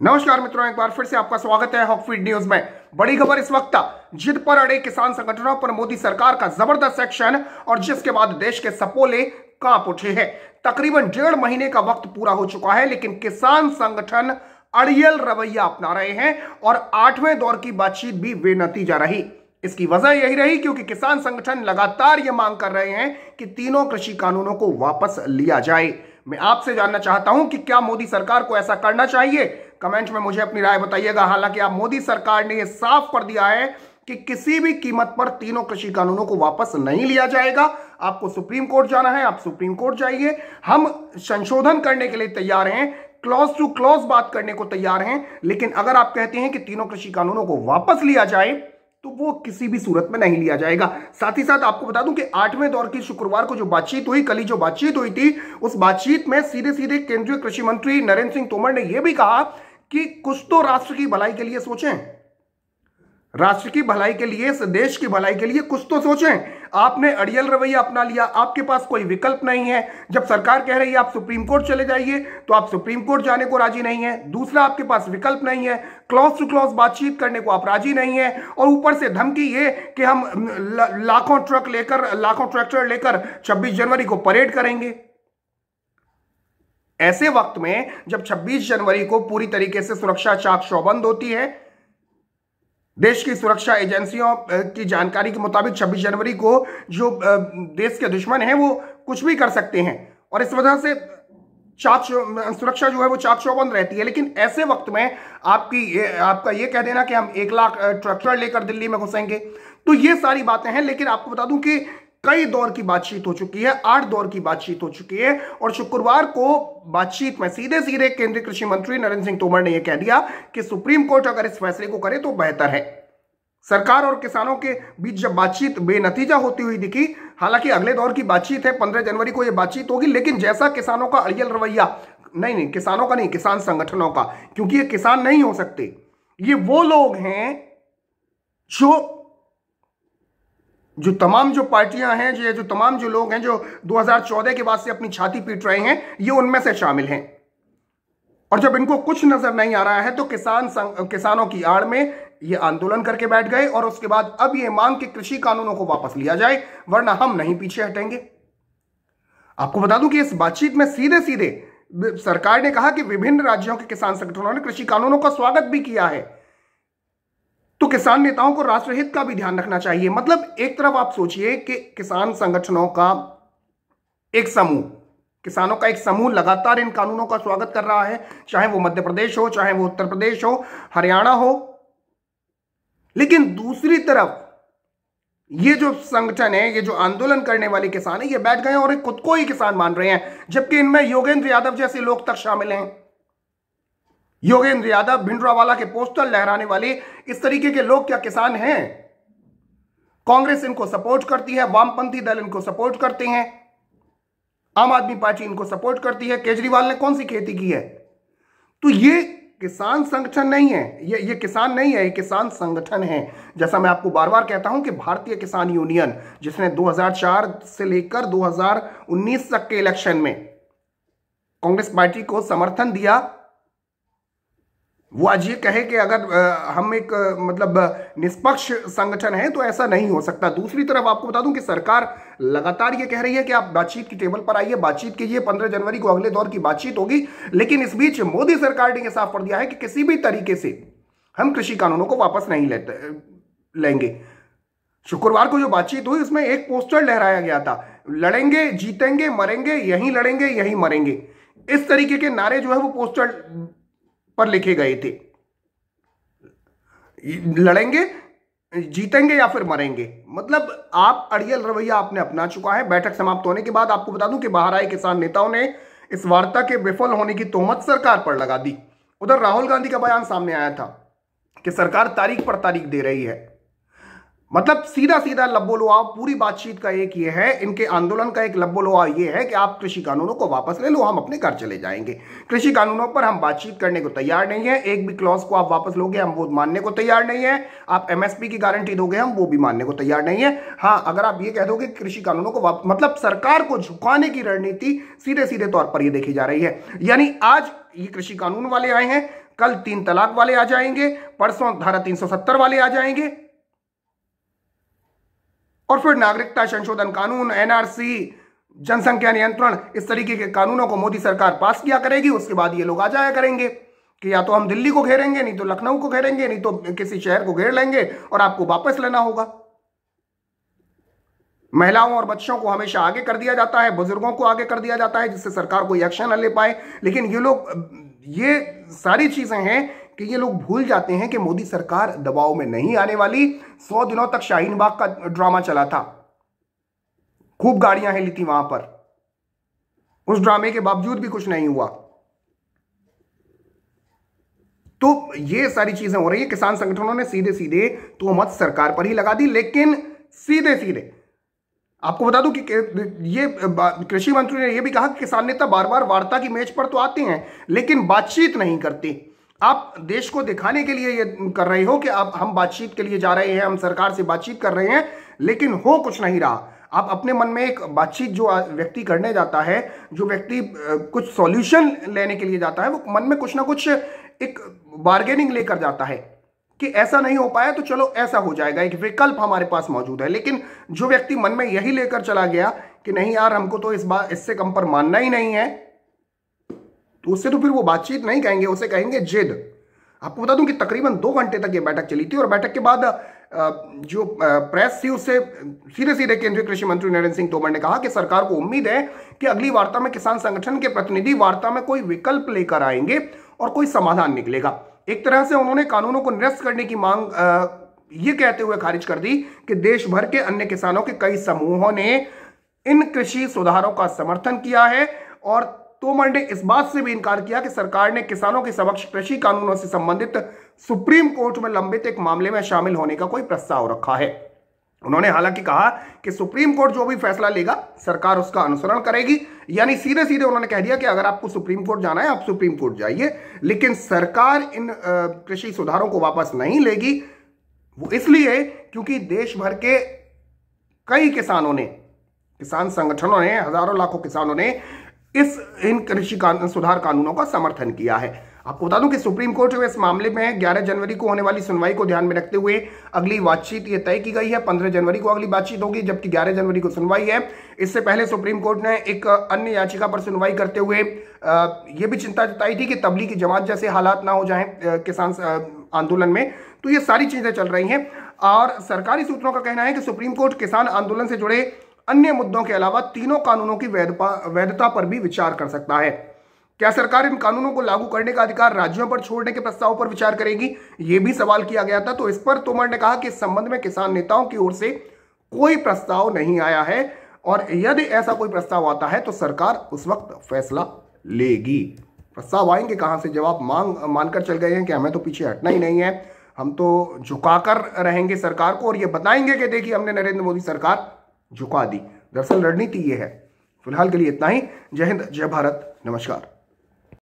नमस्कार मित्रों, एक बार फिर से आपका स्वागत है हॉकफीड न्यूज में। बड़ी खबर इस वक्त, जिद पर अड़े किसान संगठनों पर मोदी सरकार का जबरदस्त एक्शन और जिसके बाद देश के सपोले कांप उठे हैं। तकरीबन 1.5 महीने का वक्त पूरा हो चुका है, लेकिन किसान संगठन अड़ियल रवैया अपना रहे हैं और 8वें दौर की बातचीत भी बेनतीजा रही। इसकी वजह यही रही क्योंकि किसान संगठन लगातार यह मांग कर रहे हैं कि तीनों कृषि कानूनों को वापस लिया जाए। मैं आपसे जानना चाहता हूं कि क्या मोदी सरकार को ऐसा करना चाहिए? कमेंट में मुझे अपनी राय बताइएगा। हालांकि अब मोदी सरकार ने यह साफ कर दिया है कि किसी भी कीमत पर तीनों कृषि कानूनों को वापस नहीं लिया जाएगा। आपको सुप्रीम कोर्ट जाना है, आप सुप्रीम कोर्ट जाइए। हम संशोधन करने के लिए तैयार हैं, क्लॉज टू क्लॉज बात करने को तैयार हैं, लेकिन अगर आप कहते हैं कि तीनों कृषि कानूनों को वापस लिया जाए तो वो किसी भी सूरत में नहीं लिया जाएगा। साथ ही साथ आपको बता दूं कि 8वें दौर की शुक्रवार को जो बातचीत हुई, कल ही जो बातचीत हुई थी, उस बातचीत में सीधे सीधे केंद्रीय कृषि मंत्री नरेंद्र सिंह तोमर ने यह भी कहा कि कुछ तो राष्ट्र की भलाई के लिए सोचें, राष्ट्र की भलाई के लिए, इस देश की भलाई के लिए कुछ तो सोचें। आपने अड़ियल रवैया अपना लिया, आपके पास कोई विकल्प नहीं है। जब सरकार कह रही है आप सुप्रीम कोर्ट चले जाइए, तो आप सुप्रीम कोर्ट जाने को राजी नहीं है। दूसरा, आपके पास विकल्प नहीं है, क्लॉज टू क्लॉज बातचीत करने को आप राजी नहीं है, और ऊपर से धमकी ये कि हम लाखों ट्रक लेकर, लाखों ट्रैक्टर लेकर 26 जनवरी को परेड करेंगे। ऐसे वक्त में जब 26 जनवरी को पूरी तरीके से सुरक्षा चाक चौबंद होती है, देश की सुरक्षा एजेंसियों की जानकारी के मुताबिक 26 जनवरी को जो देश के दुश्मन हैं वो कुछ भी कर सकते हैं, और इस वजह से सुरक्षा जो है वो चाक चौबंद रहती है। लेकिन ऐसे वक्त में आपका ये कह देना कि हम 1 लाख ट्रैक्टर लेकर दिल्ली में घुसेंगे, तो ये सारी बातें हैं। लेकिन आपको बता दूं कि कई दौर की बातचीत हो चुकी है, 8 दौर की बातचीत हो चुकी है, और शुक्रवार को बातचीत में सीधे सीधे केंद्रीय कृषि मंत्री नरेंद्र सिंह तोमर ने यह कह दिया कि सुप्रीम कोर्ट अगर इस फैसले को करे तो बेहतर है। सरकार और किसानों के बीच जब बातचीत बेनतीजा होती हुई दिखी, हालांकि अगले दौर की बातचीत है, 15 जनवरी को यह बातचीत होगी, लेकिन जैसा किसानों का अड़ियल रवैया, नहीं किसानों का नहीं, किसान संगठनों का, क्योंकि ये किसान नहीं हो सकते, ये वो लोग हैं जो तमाम जो पार्टियां हैं, जो तमाम जो लोग हैं जो 2014 के बाद से अपनी छाती पीट रहे हैं, ये उनमें से शामिल हैं। और जब इनको कुछ नजर नहीं आ रहा है तो किसानों की आड़ में ये आंदोलन करके बैठ गए, और उसके बाद अब ये मांग कि कृषि कानूनों को वापस लिया जाए, वरना हम नहीं पीछे हटेंगे। आपको बता दूं कि इस बातचीत में सीधे सीधे सरकार ने कहा कि विभिन्न राज्यों के किसान संगठनों ने कृषि कानूनों का स्वागत भी किया है, तो किसान नेताओं को राष्ट्रहित का भी ध्यान रखना चाहिए। मतलब एक तरफ आप सोचिए कि किसान संगठनों का एक समूह, किसानों का एक समूह लगातार इन कानूनों का स्वागत कर रहा है, चाहे वो मध्य प्रदेश हो, चाहे वो उत्तर प्रदेश हो, हरियाणा हो। लेकिन दूसरी तरफ ये जो संगठन है, ये जो आंदोलन करने वाले किसान है, ये बैठ गए और खुद को ही किसान मान रहे हैं, जबकि इनमें योगेंद्र यादव जैसे लोग तक शामिल हैं। योगेंद्र यादव, भिंडरावाला के पोस्टर लहराने वाले इस तरीके के लोग क्या किसान हैं? कांग्रेस इनको सपोर्ट करती है, वामपंथी दल इनको सपोर्ट करते हैं, आम आदमी पार्टी इनको सपोर्ट करती है। केजरीवाल ने कौन सी खेती की है? तो ये किसान संगठन नहीं है, ये किसान नहीं है, ये किसान संगठन है। जैसा मैं आपको बार बार कहता हूं कि भारतीय किसान यूनियन, जिसने 2004 से लेकर 2019 तक के इलेक्शन में कांग्रेस पार्टी को समर्थन दिया, वो आज ये कहे कि अगर हम एक निष्पक्ष संगठन है तो ऐसा नहीं हो सकता। दूसरी तरफ आपको बता दूं कि सरकार लगातार ये कह रही है कि आप बातचीत की टेबल पर आइए, बातचीत कीजिए, 15 जनवरी को अगले दौर की बातचीत होगी। लेकिन इस बीच मोदी सरकार ने यह साफ कर दिया है कि किसी भी तरीके से हम कृषि कानूनों को वापस नहीं लेंगे। शुक्रवार को जो बातचीत हुई उसमें एक पोस्टर लहराया गया था, लड़ेंगे, जीतेंगे, मरेंगे, यहीं लड़ेंगे, यहीं मरेंगे। इस तरीके के नारे जो है वो पोस्टर पर लिखे गए थे, लड़ेंगे, जीतेंगे या फिर मरेंगे। मतलब आप अड़ियल रवैया आपने अपना चुका है। बैठक समाप्त होने के बाद आपको बता दूं कि बाहर आए किसान नेताओं ने इस वार्ता के विफल होने की तोहमत सरकार पर लगा दी। उधर राहुल गांधी का बयान सामने आया था कि सरकार तारीख पर तारीख दे रही है। मतलब सीधा सीधा लब्बो-लुआव पूरी बातचीत का एक ये है, इनके आंदोलन का एक लब्बो-लुआव ये है कि आप कृषि कानूनों को वापस ले लो, हम अपने घर चले जाएंगे। कृषि कानूनों पर हम बातचीत करने को तैयार नहीं है, एक भी क्लॉज को आप वापस लोगे हम वो मानने को तैयार नहीं है, आप एमएसपी की गारंटी दोगे हम वो भी मानने को तैयार नहीं है। हाँ, अगर आप ये कह दोगे कृषि कानूनों को मतलब सरकार को झुकाने की रणनीति सीधे सीधे तौर पर ये देखी जा रही है। यानी आज ये कृषि कानून वाले आए हैं, कल 3 तलाक वाले आ जाएंगे, परसों धारा 370 वाले आ जाएंगे, और फिर नागरिकता संशोधन कानून, एनआरसी, जनसंख्या नियंत्रण, इस तरीके के कानूनों को मोदी सरकार पास किया करेगी। उसके बाद ये लोग आ जाया करेंगे कि या तो हम दिल्ली को घेरेंगे, नहीं तो लखनऊ को घेरेंगे, नहीं तो किसी शहर को घेर लेंगे और आपको वापस लेना होगा। महिलाओं और बच्चों को हमेशा आगे कर दिया जाता है, बुजुर्गों को आगे कर दिया जाता है, जिससे सरकार कोई एक्शन न ले पाए। लेकिन ये सारी चीजें हैं कि ये लोग भूल जाते हैं कि मोदी सरकार दबाव में नहीं आने वाली। 100 दिनों तक शाहीन बाग का ड्रामा चला था, खूब गाड़ियां हिली थी वहां पर, उस ड्रामे के बावजूद भी कुछ नहीं हुआ। तो ये सारी चीजें हो रही है। किसान संगठनों ने सीधे सीधे तोहमत सरकार पर ही लगा दी, लेकिन सीधे सीधे आपको बता दूं कि ये कृषि मंत्री ने यह भी कहा कि किसान नेता बार बार वार्ता की मेज पर तो आते हैं लेकिन बातचीत नहीं करते। आप देश को दिखाने के लिए ये कर रहे हो कि आप हम बातचीत के लिए जा रहे हैं, हम सरकार से बातचीत कर रहे हैं, लेकिन हो कुछ नहीं रहा। आप अपने मन में एक बातचीत जो व्यक्ति करने जाता है, जो व्यक्ति कुछ सॉल्यूशन लेने के लिए जाता है, वो मन में कुछ ना कुछ एक बार्गेनिंग लेकर जाता है कि ऐसा नहीं हो पाया तो चलो ऐसा हो जाएगा, एक विकल्प हमारे पास मौजूद है। लेकिन जो व्यक्ति मन में यही लेकर चला गया कि नहीं यार हमको तो इस बार इससे कम पर मानना ही नहीं है, तो उससे तो फिर वो बातचीत नहीं कहेंगे, उसे कहेंगे जिद। आपको बता दूं कि तकरीबन 2 घंटे तक ये बैठक चली थी और बैठक के बाद जो प्रेस थी उससे सीधे सीधे केंद्रीय कृषि मंत्री नरेंद्र सिंह तोमर ने कहा कि सरकार को उम्मीद है कि अगली वार्ता में किसान संगठन के प्रतिनिधि वार्ता में कोई विकल्प लेकर आएंगे और कोई समाधान निकलेगा। एक तरह से उन्होंने कानूनों को निरस्त करने की मांग ये कहते हुए खारिज कर दी कि देश भर के अन्य किसानों के कई समूहों ने इन कृषि सुधारों का समर्थन किया है और तोमर ने इस बात से भी इनकार किया कि सरकार ने किसानों के समक्ष कृषि कानूनों से संबंधित सुप्रीम कोर्ट में लंबित एक मामले में शामिल होने का कोई प्रस्ताव रखा है। उन्होंने हालांकि कहा कि सुप्रीम कोर्ट जो भी फैसला लेगा सरकार उसका अनुसरण करेगी, यानी सीधे सीधे उन्होंने कह दिया कि अगर आपको सुप्रीम कोर्ट जाना है आप सुप्रीम कोर्ट जाइए, लेकिन सरकार इन कृषि सुधारों को वापस नहीं लेगी। वो इसलिए क्योंकि देश भर के कई किसानों ने, किसान संगठनों ने, हजारों लाखों किसानों ने इन कृषि सुधार कानूनों का समर्थन किया है। आपको बता दूं कि सुप्रीम कोर्ट में इस मामले में 11 जनवरी को होने वाली सुनवाई को ध्यान में रखते हुए अगली बातचीत ये तय की गई है। 15 जनवरी को अगली बातचीत होगी, जबकि 11 जनवरी को सुनवाई है। इससे पहले सुप्रीम कोर्ट ने एक अन्य याचिका पर सुनवाई करते हुए ये भी चिंता जताई थी कि तबलीगी जमात जैसे हालात ना हो जाएं किसान आंदोलन में। तो ये सारी चीजें चल रही हैं और सरकारी सूत्रों का कहना है कि सुप्रीम कोर्ट किसान आंदोलन से जुड़े अन्य मुद्दों के अलावा तीनों कानूनों की वैधता पर भी विचार कर सकता है। क्या सरकार इन कानूनों को लागू करने का अधिकार राज्यों पर छोड़ने के प्रस्ताव पर विचार करेगी, यह भी सवाल किया गया था। तो इस पर तोमर ने कहा कि इस संबंध में किसान नेताओं की ओर से कोई प्रस्ताव नहीं आया है और यदि ऐसा कोई प्रस्ताव आता है तो सरकार उस वक्त फैसला लेगी। प्रस्ताव आएंगे कहां से, जब आप मानकर चल गए हैं कि हमें तो पीछे हटना ही नहीं है, हम तो झुकाकर रहेंगे सरकार को और ये बताएंगे कि देखिए हमने नरेंद्र मोदी सरकार झुका दी। दरअसल रणनीति ये है। फिलहाल के लिए इतना ही। जय हिंद, जय भारत, नमस्कार।